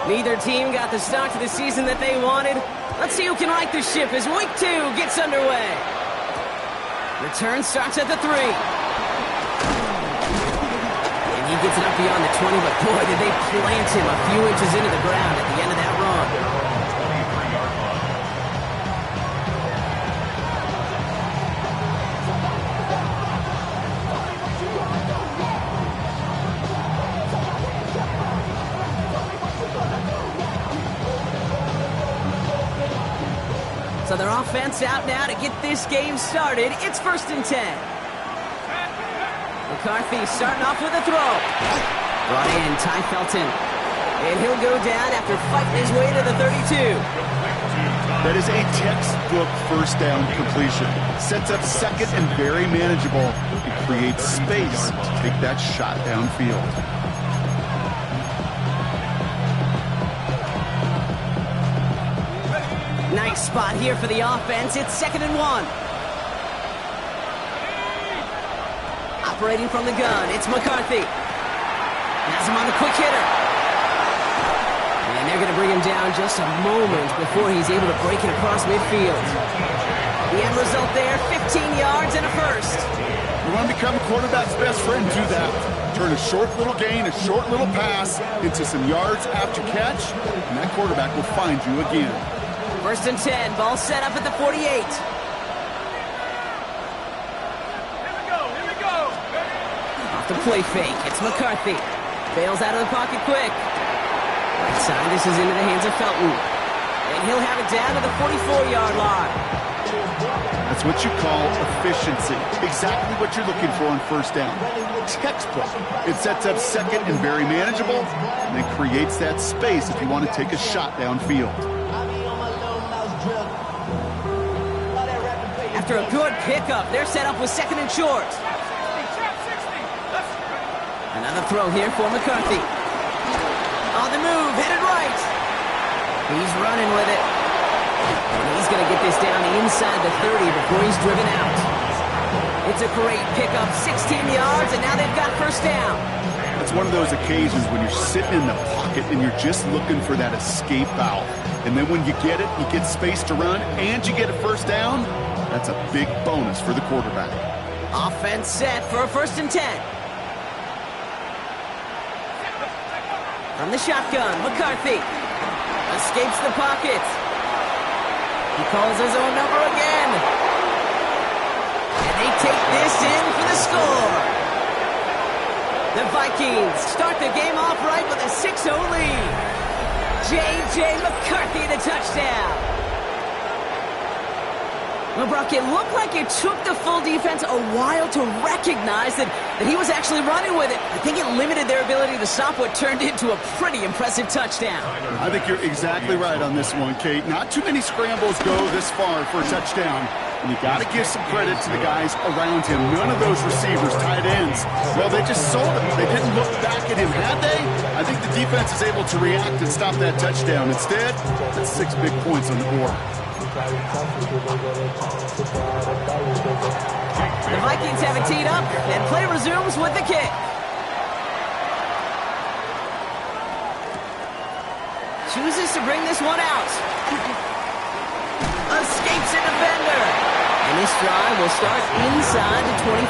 Neither team got the start to the season that they wanted. Let's see who can right the ship as week 2 gets underway. Return starts at the 3. And he gets it up beyond the 20, but boy, did they plant him a few inches into the ground at the end of that run. So their offense out now to get this game started. It's 1st and 10. McCarthy starting off with a throw. Brought in Ty Felton. And he'll go down after fighting his way to the 32. That is a textbook first down completion. Sets up second and very manageable. It creates space to take that shot downfield. Nice spot here for the offense. It's 2nd and 1. Operating from the gun, it's McCarthy. Has him on the quick hitter. And they're going to bring him down just a moment before he's able to break it across midfield. The end result there, 15 yards and a first. You want to become a quarterback's best friend, do that. Turn a short little gain, a short little pass into some yards after catch, and that quarterback will find you again. 1st and 10, ball set up at the 48. Here we go. Off the play fake, it's McCarthy. Bails out of the pocket quick. Right side, this is into the hands of Felton. And he'll have it down to the 44-yard line. That's what you call efficiency. Exactly what you're looking for on first down. Textbook. It sets up second and very manageable, and it creates that space if you want to take a shot downfield. After a good pickup, they're set up with 2nd and short. Another throw here for McCarthy. On the move, headed right. He's running with it. And he's going to get this down inside the 30 before he's driven out. It's a great pickup, 16 yards, and now they've got first down. It's one of those occasions when you're sitting in the pocket and you're just looking for that escape valve. And then when you get it, you get space to run, and you get a first down. That's a big bonus for the quarterback. Offense set for a 1st and 10. From the shotgun, McCarthy escapes the pocket. He calls his own number again. And they take this in for the score. The Vikings start the game off right with a 6-0 lead. J.J. McCarthy, the touchdown. Well, Brock, it looked like it took the full defense a while to recognize that he was actually running with it. I think it limited their ability to stop what turned into a pretty impressive touchdown. I think you're exactly right on this one, Kate. Not too many scrambles go this far for a touchdown. And you got to give some credit to the guys around him. None of those receivers, tight ends, well, they just sold him. They didn't look back at him, had they? I think the defense is able to react and stop that touchdown. Instead, that's 6 big points on the board. The Vikings have it teed up, and play resumes with the kick. Chooses to bring this one out. Escapes a defender. And this drive will start inside the 25.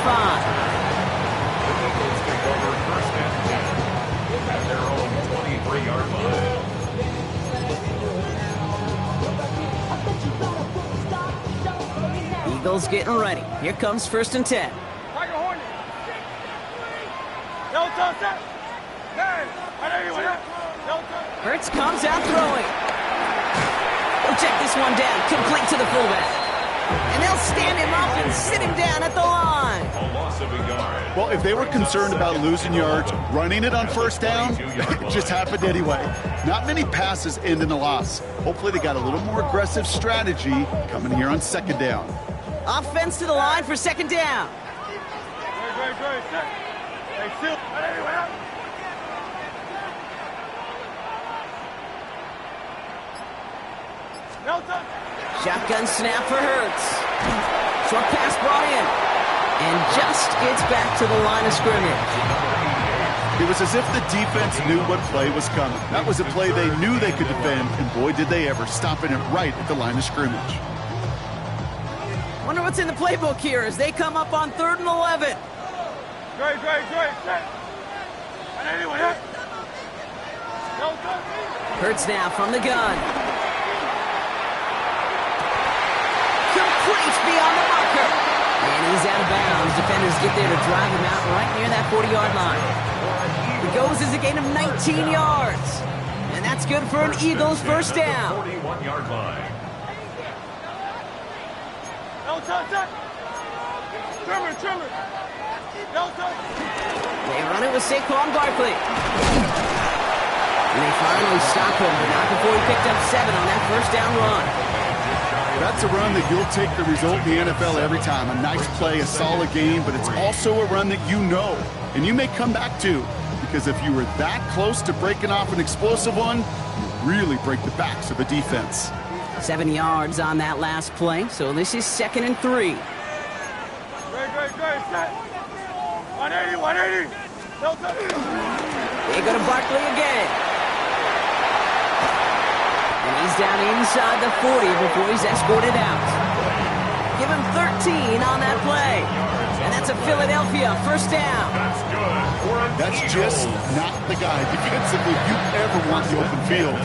At their own 23-yard line. Eagles getting ready. Here comes 1st and 10. Hurts comes out throwing. They'll check this one down, complete to the fullback. And they'll stand him up and sit him down at the line. A loss of a yard. Well, if they were concerned about losing yards, running it on first down, it just happened anyway. Not many passes end in a loss. Hopefully they got a little more aggressive strategy coming here on 2nd down. Offense to the line for 2nd down. Shotgun snap for Hurts. Short pass brought in. And just gets back to the line of scrimmage. It was as if the defense knew what play was coming. That was a play they knew they could defend, and boy, did they ever, stopping it right at the line of scrimmage. Wonder what's in the playbook here as they come up on 3rd and 11. Great. Hurts now from the gun. Complete beyond the marker. And he's out of bounds. Defenders get there to drive him out right near that 40-yard line. He goes as a gain of 19 yards. And that's good for an Eagles first down. 41-yard line. Trimmer. They run it with Saquon Barkley. And they finally stop him, but not before he picked up 7 on that first down run. That's a run that you'll take the result in the NFL every time. A nice play, a solid game, but it's also a run that you know, and you may come back to, because if you were that close to breaking off an explosive one, you really break the backs of a defense. 7 yards on that last play, so this is 2nd and 3. Great. 180. They go to Barkley again. And he's down inside the 40 before he's escorted out. Give him 13 on that play. And that's a Philadelphia first down. That's just not the guy defensively you ever want the open field.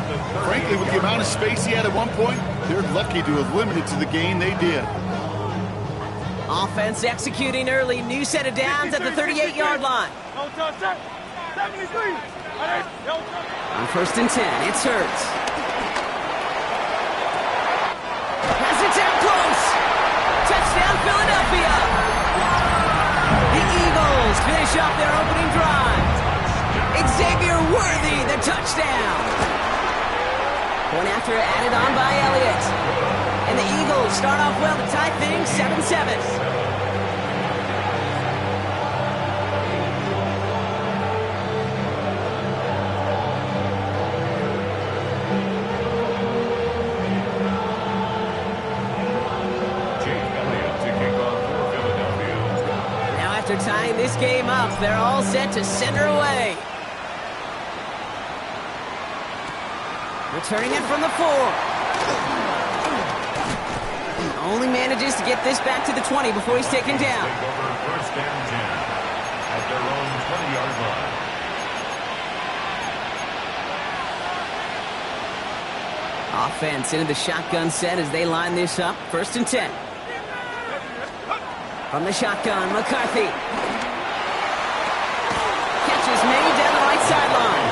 Frankly, with the amount of space he had at one point, they're lucky to have limited to the gain they did. Offense executing early. New set of downs at the 38-yard line. On 1st and 10, it's Hurts. Has it down close. Touchdown, Philadelphia. The Eagles finish off their opening drive. Xavier Worthy, the touchdown. Point after added on by Elliott. And the Eagles start off well to tie things 7-7. After tying this game up, they're all set to send her away. Returning it from the 4. Only manages to get this back to the 20 before he's taken down. First down 10 at their own 20-yard line. Offense into the shotgun set as they line this up. 1st and 10. From the shotgun, McCarthy. Catches May down the right sideline.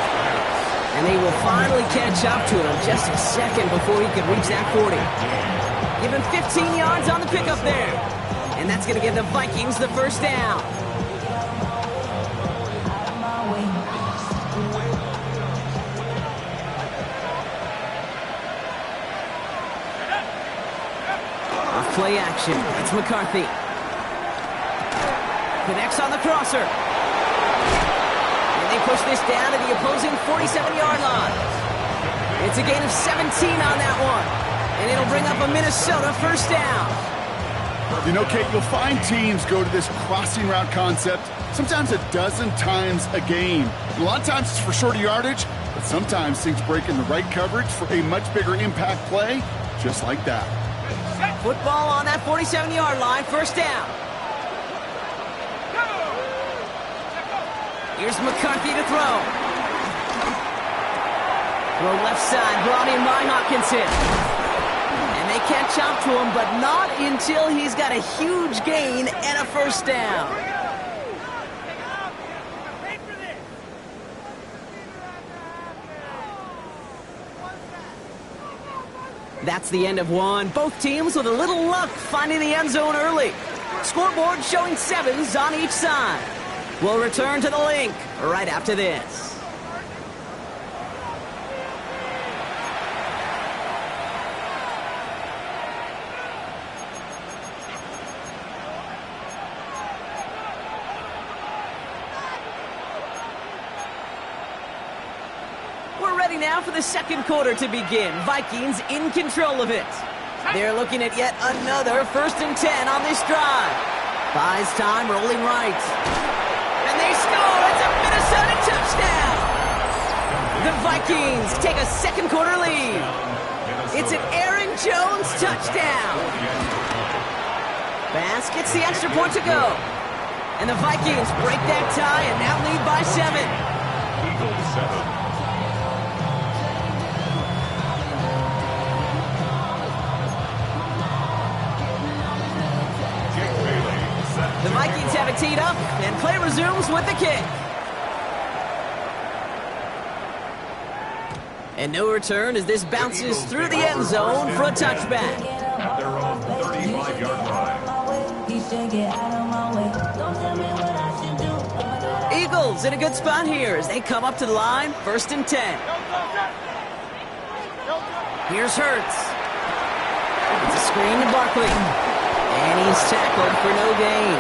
And they will finally catch up to him just a second before he could reach that 40. Give him 15 yards on the pickup there. And that's going to give the Vikings the first down. Off play action. It's McCarthy. Connects on the crosser. And they push this down to the opposing 47-yard line. It's a gain of 17 on that one. And it'll bring up a Minnesota first down. You know, Kate, you'll find teams go to this crossing route concept sometimes a dozen times a game. A lot of times it's for shorter yardage, but sometimes things break in the right coverage for a much bigger impact play, just like that. Football on that 47-yard line, first down. Here's McCarthy to throw. Throw left side, brought in by Hopkinson. And they catch up to him, but not until he's got a huge gain and a first down. That's the end of one. Both teams with a little luck finding the end zone early. Scoreboard showing 7s on each side. We'll return to the link right after this. We're ready now for the second quarter to begin. Vikings in control of it. They're looking at yet another 1st and 10 on this drive. Buys time, rolling right. And they score! It's a Minnesota touchdown! The Vikings take a second quarter lead. It's an Aaron Jones touchdown. Bass gets the extra point to go. And the Vikings break that tie and now lead by 7. Eagles 7. The Vikings have it teed up, and play resumes with the kick. And no return as this bounces through the end zone for a touchback. At their own 35-yard line. Eagles in a good spot here as they come up to the line, 1st and 10. Here's Hurts. It's a screen to Barkley. And he's tackled for no gain.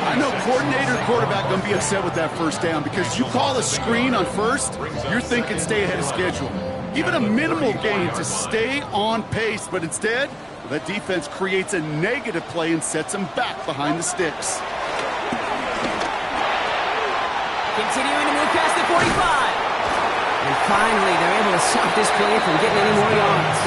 I know coordinator quarterback going to be upset with that first down because you call a screen on first, you're thinking stay ahead of schedule. Even a minimal gain to stay on pace, but instead, that defense creates a negative play and sets them back behind the sticks. Continuing to move past the 45. And finally, they're able to stop this play from getting any more yards.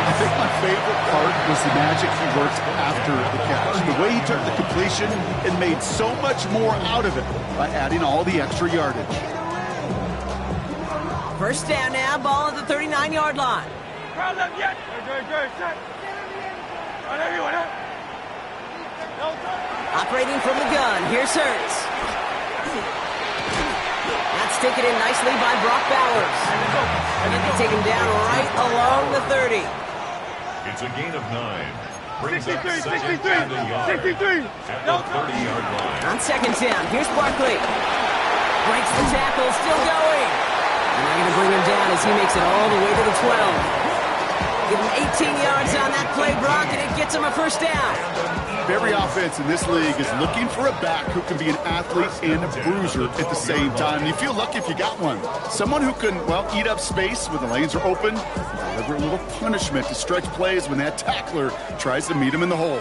I think my favorite part was the magic he worked after the catch. The way he took the completion and made so much more out of it by adding all the extra yardage. First down now, ball at the 39-yard line. Operating from the gun, here's Hurts. That's taken in nicely by Brock Bowers. And they take him down right along the 30. It's a gain of 9. Brings 63, up second 63, and a yard 63. at the 30-yard line. On second down, here's Barkley. Breaks the tackle, still going. And they're going to bring him down as he makes it all the way to the 12. Give him 18 yards on that play, Brock, and it gets him a first down. Every offense in this league is looking for a back who can be an athlete and a bruiser at the same time. You feel lucky if you got one. Someone who can, well, eat up space when the lanes are open, deliver a little punishment to stretch plays when that tackler tries to meet him in the hole.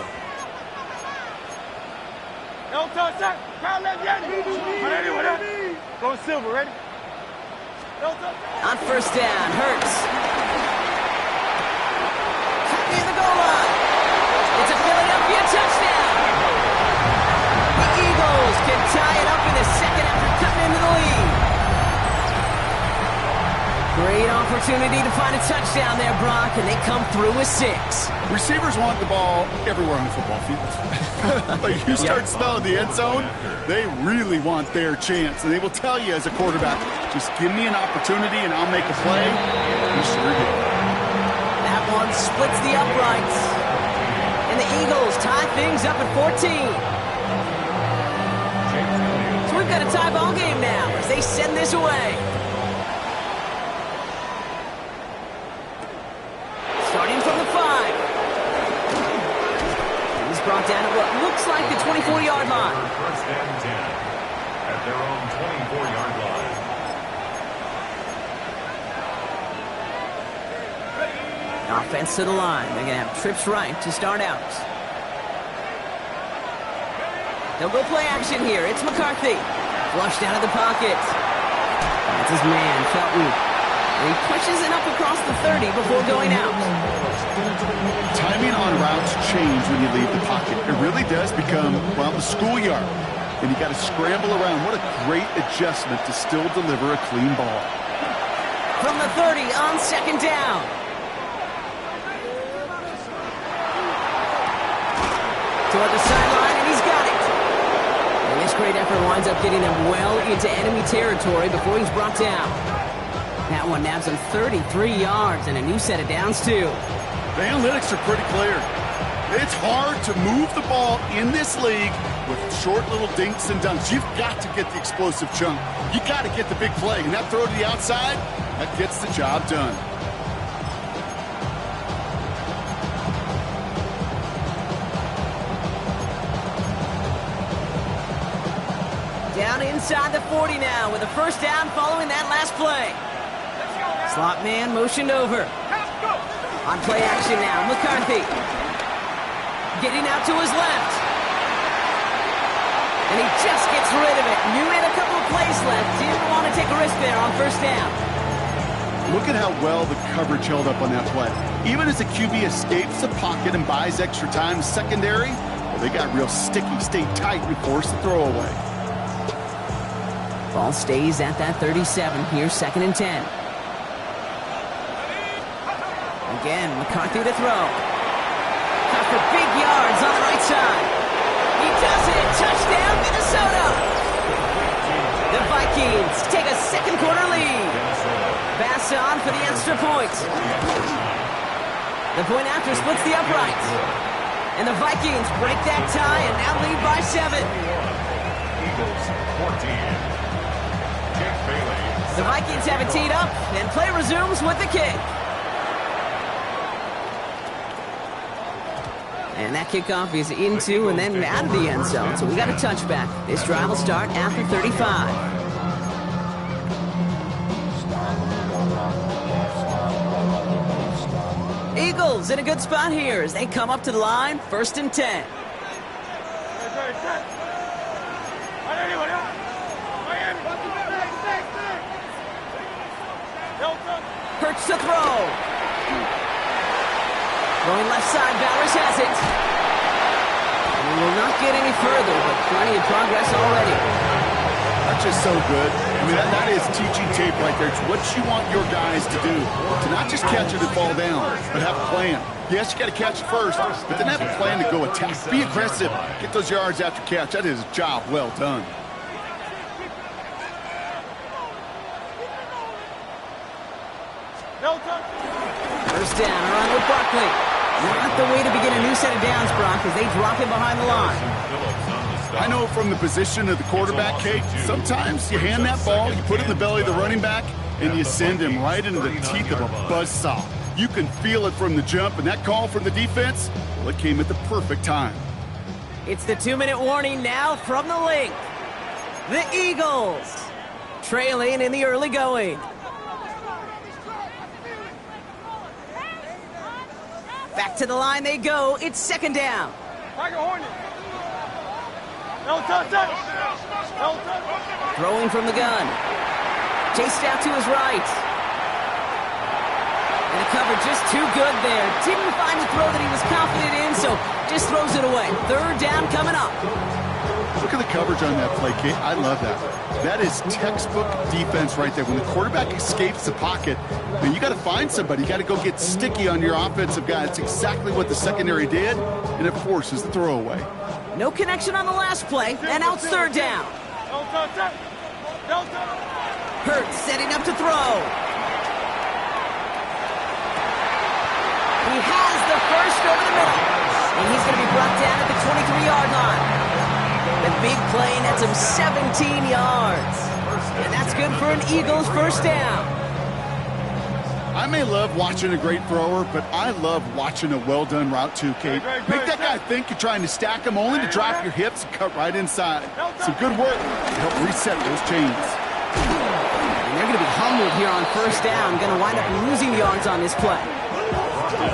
Go Silver, ready? On first down, Hurts. Near the goal line. It's a Philadelphia touchdown. The Eagles can tie it up in the second after cutting into the lead. Great opportunity to find a touchdown there, Brock, and they come through with 6. Receivers want the ball everywhere on the football field. But you start smelling the end zone, they really want their chance. And they will tell you as a quarterback, just give me an opportunity and I'll make a play. You sure do. That one splits the uprights. And the Eagles tie things up at 14. So we've got a tie ball game now as they send this away. Starting from the 5. He's brought down at what looks like the 24-yard line. First and 10 at their own 24-yard line. Offense to the line. They're going to have trips right to start out. They'll go play action here. It's McCarthy. Flushed out of the pocket. That's his man, Felton. He pushes it up across the 30 before going out. Timing on routes change when you leave the pocket. It really does become, well, the schoolyard. And you got to scramble around. What a great adjustment to still deliver a clean ball. From the 30 on second down. Toward the sideline, and he's got it. And this great effort winds up getting him well into enemy territory before he's brought down. That one nabs him 33 yards and a new set of downs, too. The analytics are pretty clear. It's hard to move the ball in this league with short little dinks and dunks. You've got to get the explosive chunk. You got to get the big play. And that throw to the outside, that gets the job done. Down inside the 40 now with a first down following that last play. Slot man motioned over. On play action now, McCarthy. Getting out to his left. And he just gets rid of it. Knew he had a couple of plays left. Didn't want to take a risk there on first down. Look at how well the coverage held up on that play. Even as the QB escapes the pocket and buys extra time in secondary, well, they got real sticky, stayed tight, and forced the throwaway. Ball stays at that 37. Here's 2nd and 10. Again, McCarthy to throw. Cut for big yards on the right side. He does it. Touchdown, Minnesota. The Vikings take a second quarter lead. Pass on for the extra point. The point after splits the upright. And the Vikings break that tie and now lead by 7. Eagles 14. The Vikings have it teed up, and play resumes with the kick. And that kickoff is into and then out of the end zone, so we got a touchback. This drive will start after 35. Eagles in a good spot here as they come up to the line, 1st and 10. Hurts to throw. Going left side, Bowers has it. And we will not get any further, but plenty of progress already. That's just so good. I mean, that is teaching tape right there. It's what you want your guys to do. To not just catch it and fall down, but have a plan. Yes, you got to catch it first, but then have a plan to go attack. Be aggressive. Get those yards after catch. That is a job well done. First down, around with Barkley. Not the way to begin a new set of downs, Brock, as they drop him behind the line. I know from the position of the quarterback, Kate, sometimes you hand that ball, you put it in the belly of the running back, and you send him right into the teeth of a buzzsaw. You can feel it from the jump, and that call from the defense, well, it came at the perfect time. It's the 2-minute warning now from the link. The Eagles trailing in the early going. Back to the line they go. It's 2nd down. Throwing from the gun. Chased out to his right. And the cover just too good there. Didn't find the throw that he was confident in, so just throws it away. 3rd down coming up. Look at the coverage on that play, Kate. I love that. That is textbook defense right there. When the quarterback escapes the pocket, man, you got to find somebody. You got to go get sticky on your offensive guy. It's exactly what the secondary did, and it forces the throwaway. No connection on the last play, and now it's 3rd down. Hurts setting up to throw. He has the first over the middle, and he's going to be brought down at the 23-yard line. The big play nets him 17 yards. And that's good for an Eagles first down. I may love watching a great thrower, but I love watching a well-done route too, Kate. Make that guy think you're trying to stack him only to drop your hips and cut right inside. Some good work to help reset those chains. And they're going to be humbled here on first down. Going to wind up losing yards on this play.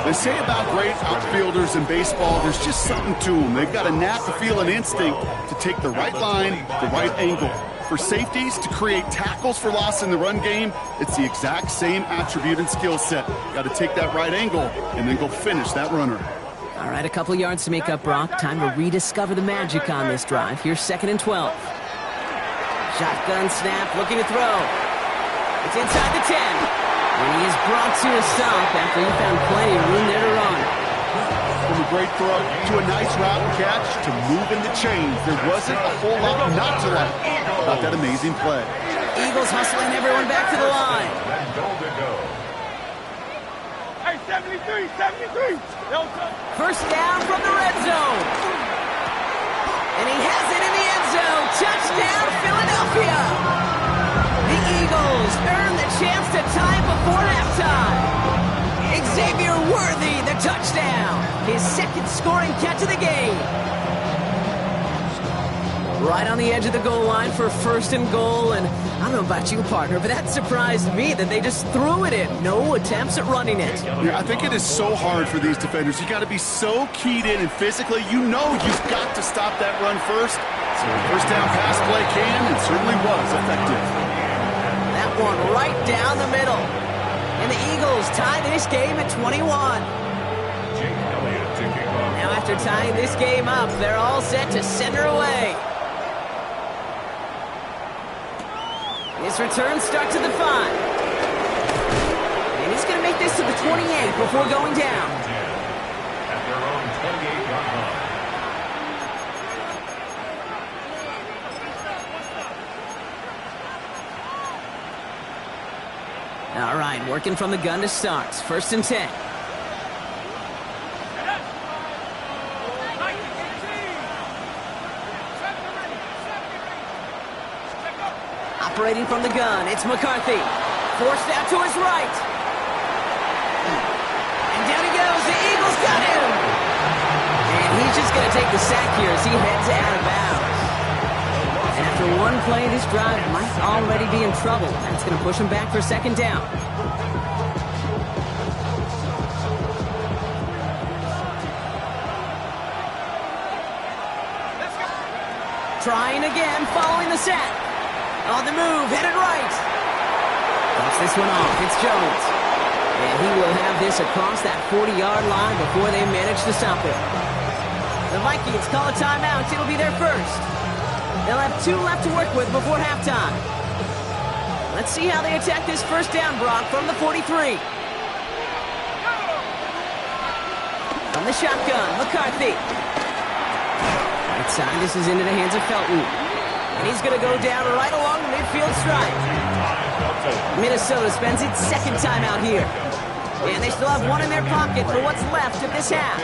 They say about great outfielders in baseball, there's just something to them. They've got a knack, a feel, an instinct to take the right line, the right angle. For safeties, to create tackles for loss in the run game, it's the exact same attribute and skill set. Got to take that right angle and then go finish that runner. All right, a couple yards to make up, Brock. Time to rediscover the magic on this drive. Here's 2nd and 12. Shotgun snap, looking to throw. It's inside the 10. And he is brought to a stop after he found plenty of room there to run. From a great throw to a nice route and catch to moving the chains. There wasn't a whole lot not to like about that amazing play. Eagles hustling everyone back to the line. Hey, 73. First down from the red zone. And he has it in the end zone. Touchdown, Philadelphia. The Eagles earn the chance to tie before halftime. Xavier Worthy, the touchdown. His 2nd scoring catch of the game. Right on the edge of the goal line for 1st and goal. And I don't know about you, partner, but that surprised me that they just threw it in. No attempts at running it. Yeah, I think it is so hard for these defenders. You got to be so keyed in and physically, you know you've got to stop that run first. So the first down pass play can and certainly was effective. That one right down the middle. And the Eagles tie this game at 21. Now after tying this game up, they're all set to send her away. This return starts to the 5. And he's going to make this to the 28 before going down. At their own 28-yard line. All right, working from the gun to start. 1st and 10. Operating from the gun, it's McCarthy. Forced out to his right. And down he goes. The Eagles got him. And he's just going to take the sack here as he heads out of bounds. And after one play, this drive might already be in trouble. That's going to push him back for 2nd down. Trying again, following the sack. On the move, headed right. Dumps this one off. It's Jones. And he will have this across that 40-yard line before they manage to stop it. The Vikings call a timeout. It'll be their first. They'll have 2 left to work with before halftime. Let's see how they attack this 1st down, Brock, from the 43. From the shotgun, McCarthy. Right side, this is into the hands of Felton. And he's going to go down right along the midfield stripe. Minnesota spends its 2nd timeout here. And they still have 1 in their pocket for what's left of this half.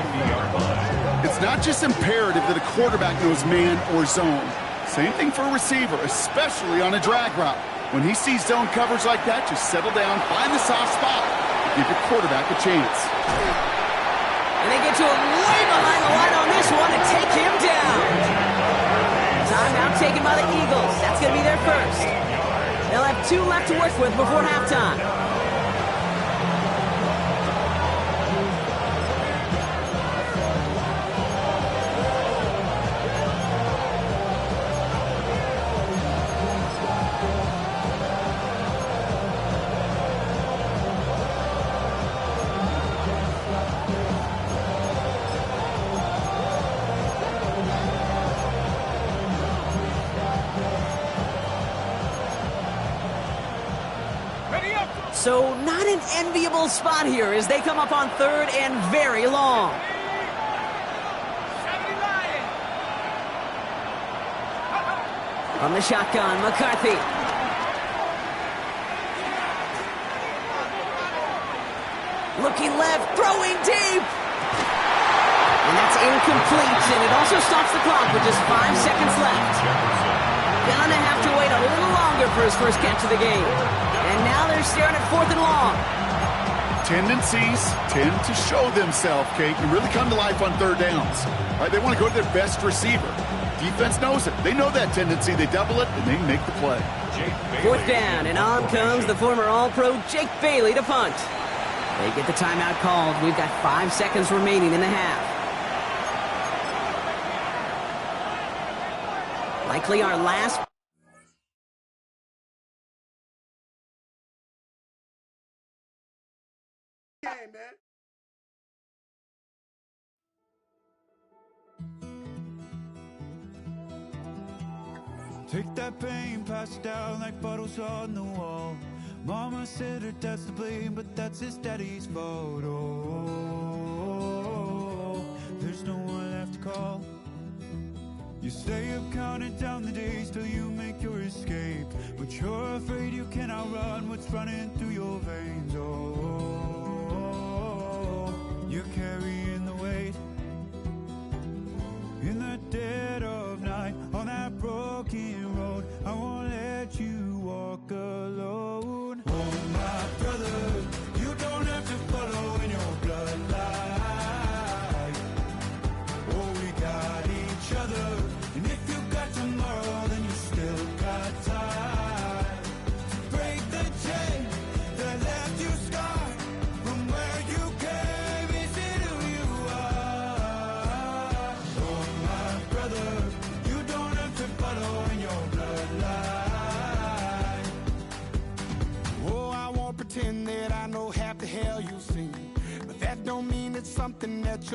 It's not just imperative that a quarterback knows man or zone. Same thing for a receiver, especially on a drag route. When he sees zone coverage like that, just settle down, find the soft spot, give your quarterback a chance. And they get to him way behind the line on this one and take him down. Timeout taken by the Eagles. That's going to be their first. They'll have 2 left to work with before halftime. So not an enviable spot here as they come up on 3rd and very long. From the shotgun, McCarthy. Looking left, throwing deep. And that's incomplete, and it also stops the clock with just 5 seconds left. Gonna have to wait a little longer for his first catch of the game. And now they're staring at 4th and long. Tendencies tend to show themselves, Kate, and really come to life on 3rd downs. Right, they want to go to their best receiver. Defense knows it. They know that tendency. They double it, and they make the play. 4th down, and on comes the former All-Pro Jake Bailey to punt. They get the timeout called. We've got 5 seconds remaining in the half. Likely our last... Take that pain, pass it down like bottles on the wall. Mama said her dad's to blame, but that's his daddy's fault. Oh, there's no one left to call. You stay up counting down the days till you make your escape, but you're afraid you cannot run what's running through your veins. Oh, you're carrying the weight in the dead of night on that broken road. I won't let you walk alone. Oh, my brother, you don't have to follow in your bloodline. Oh, we got each other, and if you got tomorrow, then you still got time to break the chain that left you scarred from where you came. Is it who you are? Oh, my brother, seen. But that don't mean it's something that you're